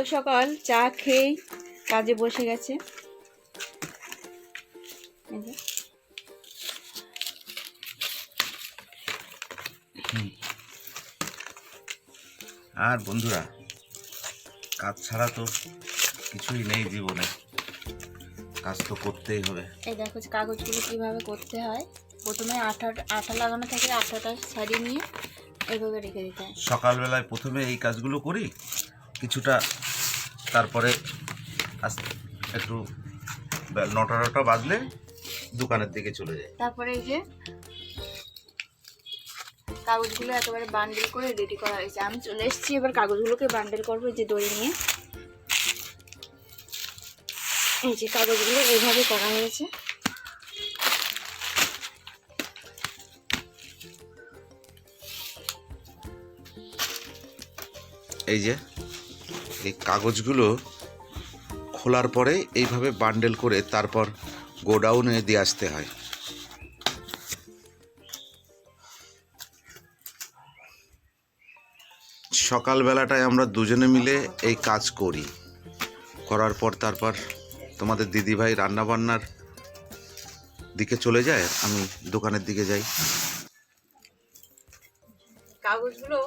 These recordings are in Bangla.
সকাল সকাল চা খেয়ে কাজে বসে গেছে। আর বন্ধুরা, কাজ ছাড়া তো কিছুই নেই জীবনে, কাজ তো করতেই হবে। এই দেখো কাগজগুলো কিভাবে করতে হয়। প্রথমে আঠা লাগানো থাকে, আঠাটা ছাড়িয়ে নিয়ে এইভাবে রেখে দিতে হয়। সকালবেলায় প্রথমে এই কাজগুলো করি কিছুটা, তারপরে একটু 9টা বাজলে দোকানের দিকে চলে যাই। তারপরে এই যে কাগজগুলো একেবারে বান্ডেল করে রেডি করা হয়েছে। আমি চলে এসেছি এবার কাগজগুলোকে বান্ডেল করবো, যে দড়ি নিয়ে। এই যে কাগজগুলো এইভাবে করা হয়েছে। এই যে এই কাগজগুলো খোলার পরে এইভাবে বান্ডেল করে তারপর গোডাউনে দিয়ে আসতে হয়। সকালবেলাটায় আমরা দুজনে মিলে এই কাজ করি, করার পর তারপর তোমাদের দিদিভাই রান্নাবান্নার দিকে চলে যায়, আমি দোকানের দিকে যাই। কাগজগুলো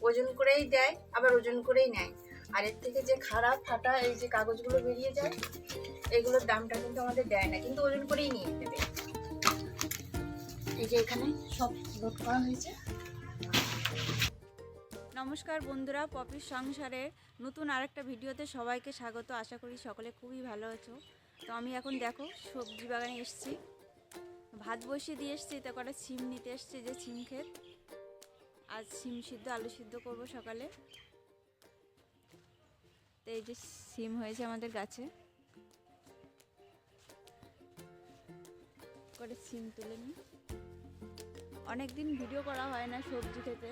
ওজন করেই দেয়, আবার ওজন করেই নেয়। আর এর থেকে যে খারাপ ফাটা এই যে কাগজগুলো বেরিয়ে যায়, এগুলোর দামটা কিন্তু আমাদের দেয় না, কিন্তু ওজন করেই নিয়ে দেবে। এই যে এখানে সব লোড করা হয়েছে। নমস্কার বন্ধুরা, পপির সংসারের নতুন আরেকটা ভিডিওতে সবাইকে স্বাগত। আশা করি সকলে খুবই ভালো আছো। তো আমি এখন দেখো সবজি বাগানে এসেছি, ভাত বসিয়ে দিয়ে এসেছি। তো কটা সিম নিতে এসছি, যে সিম ক্ষেত। আজ সিম সিদ্ধ আলু সিদ্ধ করব সকালে। তো এই যে সিম হয়েছে আমাদের গাছে, করে সিম তুলে নিই। অনেকদিন ভিডিও করা হয় না সবজি খেতে,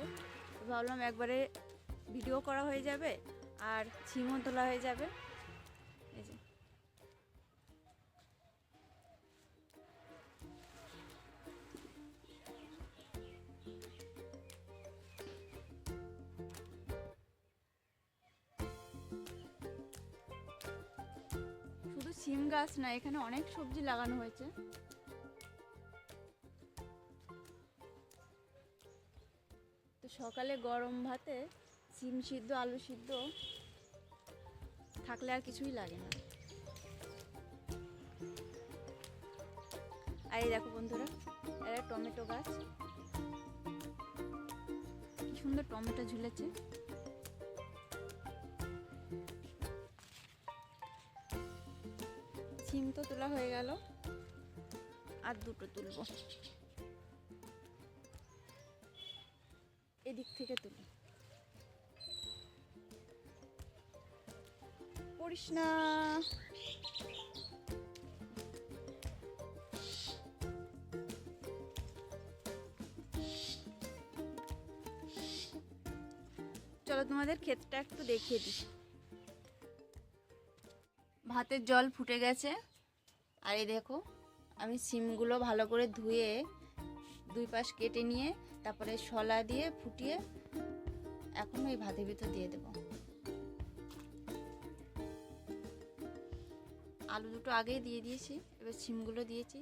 ভাবলাম একবারে ভিডিও করা হয়ে যাবে আর সিমও তোলা হয়ে যাবে। এই যে শুধু সিম গাছ না, এখানে অনেক সবজি লাগানো হয়েছে। তো সকালে গরম ভাতে সিম সিদ্ধ আলু সিদ্ধ থাকলে আর কিছুই লাগে না। আর এই দেখো বন্ধুরা, এটা টমেটো গাছ, কি সুন্দর টমেটো ঝুলেছে। সিম তো তোলা হয়ে গেল, আর দুটো তুলবো। এদিক থেকে তুলি, পড়িস না। চলো তোমাদের ক্ষেতটা একটু দেখিয়ে দিই। ভাতের জল ফুটে গেছে, আর এই দেখো আমি সিমগুলো ভালো করে ধুয়ে দুই পাশ কেটে নিয়ে তারপরে শলা দিয়ে ফুটিয়ে এখন এই ভাতের ভিতর দিয়ে দেব। আলু দুটো আগেই দিয়ে দিয়েছি, এবার সিমগুলো দিয়েছি।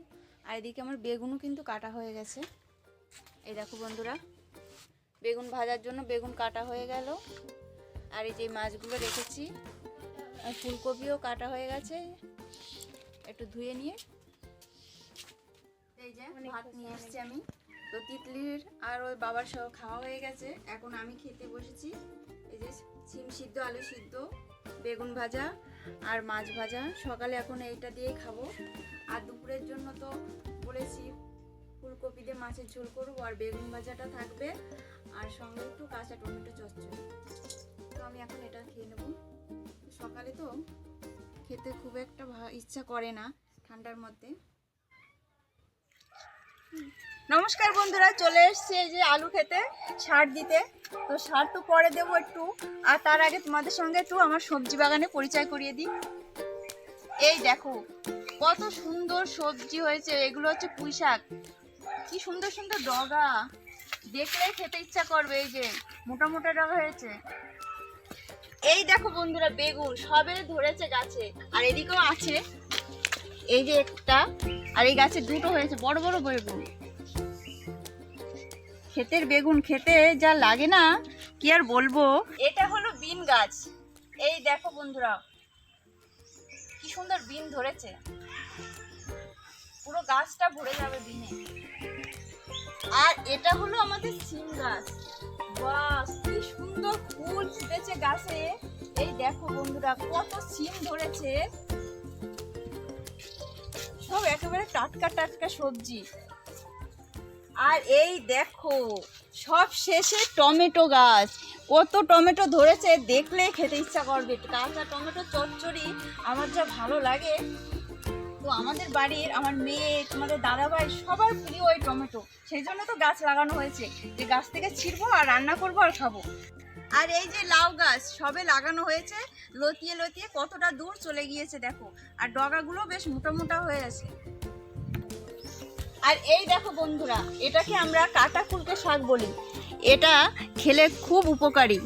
আর এদিকে আমার বেগুনও কিন্তু কাটা হয়ে গেছে। এই দেখো বন্ধুরা, বেগুন ভাজার জন্য বেগুন কাটা হয়ে গেল। আর এই যে মাছগুলো রেখেছি, আর ফুলকপিও কাটা হয়ে গেছে, একটু ধুয়ে নিয়ে। এই যে ভাত নিয়ে এসেছি আমি। তো তিতলির আর ওর বাবার সহ খাওয়া হয়ে গেছে, এখন আমি খেতে বসেছি। এই যে সিম সিদ্ধ আলু সিদ্ধ, বেগুন ভাজা আর মাছ ভাজা। সকালে এখন এইটা দিয়ে খাবো। আর দুপুরের জন্য তো বলেছি ফুলকপি দিয়ে মাছের ঝোল করবো, আর বেগুন ভাজাটা থাকবে, আর সঙ্গে একটু কাঁচা টমেটো চচ্চড়ি। তো আমি এখন এটা খেয়ে নেব। সকালে তো খেতে খুব একটা ইচ্ছা করে না ঠান্ডার মধ্যে। নমস্কার বন্ধুরা, চলে এসছে এই যে আলু খেতে সার দিতে। তো সার তো পরে দেবো একটু, আর তার আগে তোমাদের সঙ্গে একটু আমার সবজি বাগানে পরিচয় করিয়ে দিই। এই দেখো কত সুন্দর সবজি হয়েছে, এগুলো হচ্ছে পুঁই শাক। কি সুন্দর সুন্দর ডগা, দেখলেই খেতে ইচ্ছা করবে। এই যে মোটা মোটা ডগা হয়েছে। এই দেখো বন্ধুরা বেগুন সবে ধরেছে গাছে, আর এদিকেও আছে, এই যে একটা, আর এই গাছে দুটো হয়েছে বড় বড় বেগুন। ক্ষেতের বেগুন খেতে যা লাগে না কি আর বলবো। এটা হলো বিন গাছ, এই দেখো বন্ধুরা কি সুন্দর বিন ধরেছে, পুরো গাছটা ভরে যাবে বিনে। আর এটা হলো আমাদের সিম গাছ, বাহ কি সুন্দর ফুল ফুটেছে গাছে। এই দেখো বন্ধুরা কত সিম ধরেছে, সব একেবারে টাটকা টাটকা সবজি। আর এই দেখো সব শেষে টমেটো গাছ, কত টমেটো ধরেছে, দেখলে খেতে ইচ্ছা করবে। কাঁচা টমেটো চচ্চড়ি আমার যা ভালো লাগে। তো আমাদের বাড়ির আমার মেয়ে, তোমাদের দাদাভাই সবার প্রিয় ওই টমেটো, সেই জন্য তো গাছ লাগানো হয়েছে, যে গাছ থেকে ছিঁড়বো আর রান্না করবো আর খাবো। আর এই যে লাউ গাছ সবে লাগানো হয়েছে, লতিয়ে লতিয়ে কতটা দূর চলে গিয়েছে দেখো, আর ডগাগুলো বেশ মোটা মোটা হয়ে আছে। আর এই দেখো বন্ধুরা, এটাকে আমরা কাটা ফুলকে শাক বলি, এটা খেলে খুব উপকারী,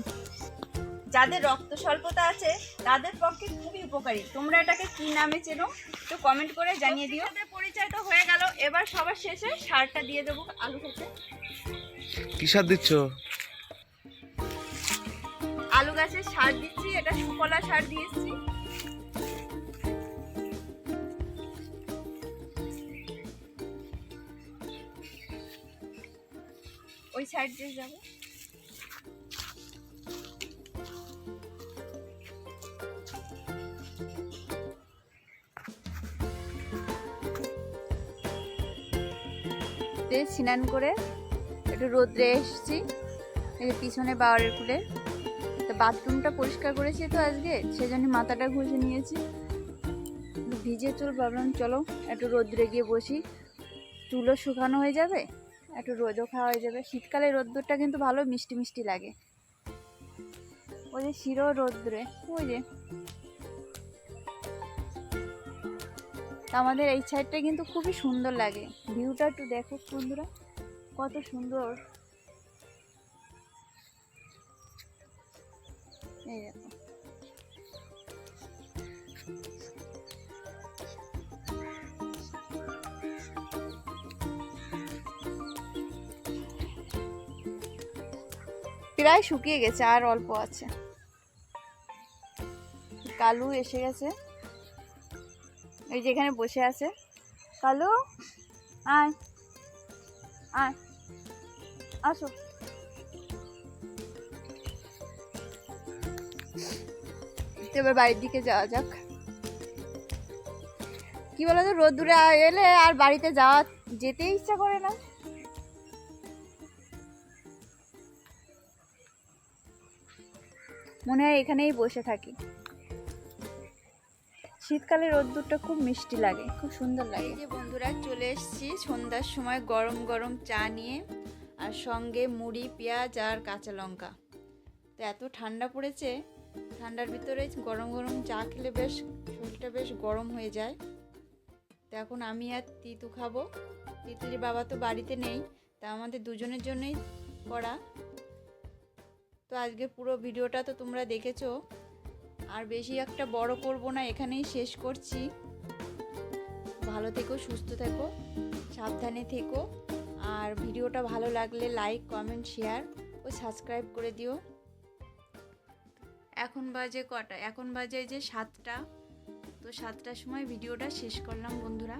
যাদের রক্ত স্বল্পতা আছে তাদের পক্ষে খুবই উপকারী। তোমরা এটাকে কি নামে চেনো তো কমেন্ট করে জানিয়ে দিও। পরিচয় তো হয়ে গেল, এবার সবার শেষে সারটা দিয়ে দেবো আলু খেতে। কি সার দিচ্ছ? আলু গাছের সার দিচ্ছি, এটা সুফলা সার দিয়েছি। ওই সাইড দিয়ে যাবো। স্নান করে একটু রোদ্রে এসেছি, এই পিছনে বাওয়ারের কুলে। তো বাথরুমটা পরিষ্কার করেছি তো আজকে, সেজন্য মাথাটা ঘষে নিয়েছি, ভিজে চুল। ভাবলাম চলো একটু রোদ্রে গিয়ে বসি, চুলও শুকানো হয়ে যাবে, একটু রোদও খাওয়া হয়ে যাবে। শীতকালে রোদ্দুরটা কিন্তু ভালো মিষ্টি মিষ্টি লাগে। ওই যে শিরো রোদ্রে, ওই যে আমাদের এই সাইডটা কিন্তু খুবই সুন্দর লাগে, ভিউটা একটু দেখো বন্ধুরা কত সুন্দর। এই দেখো প্রায় শুকিয়ে গেছে, আর অল্প আছে। কালু এসে গেছে, এই যেখানে বসে আছে। কালু আয় আয়, আসো। এবার বাড়ির দিকে যাওয়া যাক। কি বলতো, রোদ্দুরে এলে আর বাড়িতে যেতে ইচ্ছা করে না। মনে হয় এখানেই বসে থাকি। শীতকালে রোদ্দুরটা খুব মিষ্টি লাগে, খুব সুন্দর লাগে। এই যে বন্ধুরা চলে এসেছি সন্ধ্যার সময় গরম গরম চা নিয়ে, আর সঙ্গে মুড়ি, পেঁয়াজ আর কাঁচা লঙ্কা। তো এত ঠান্ডা পড়েছে, ঠান্ডার ভিতরে গরম গরম চা খেলে বেশ শরীরটা বেশ গরম হয়ে যায়। তো এখন আমি আর তিতু খাবো, তিতলির বাবা তো বাড়িতে নেই, তা আমাদের দুজনের জন্যই করা। তো আজকে পুরো ভিডিওটা তো তোমরা দেখেছো, আর বেশি একটা বড় করব না, এখানেই শেষ করছি। ভালো থেকো, সুস্থ থেকো, সাবধানে থেকো, আর ভিডিওটা ভালো লাগলে লাইক, কমেন্ট, শেয়ার ও সাবস্ক্রাইব করে দিও। এখন বাজে কটা? এখন বাজে যে 7টা। তো 7টার সময় ভিডিওটা শেষ করলাম বন্ধুরা।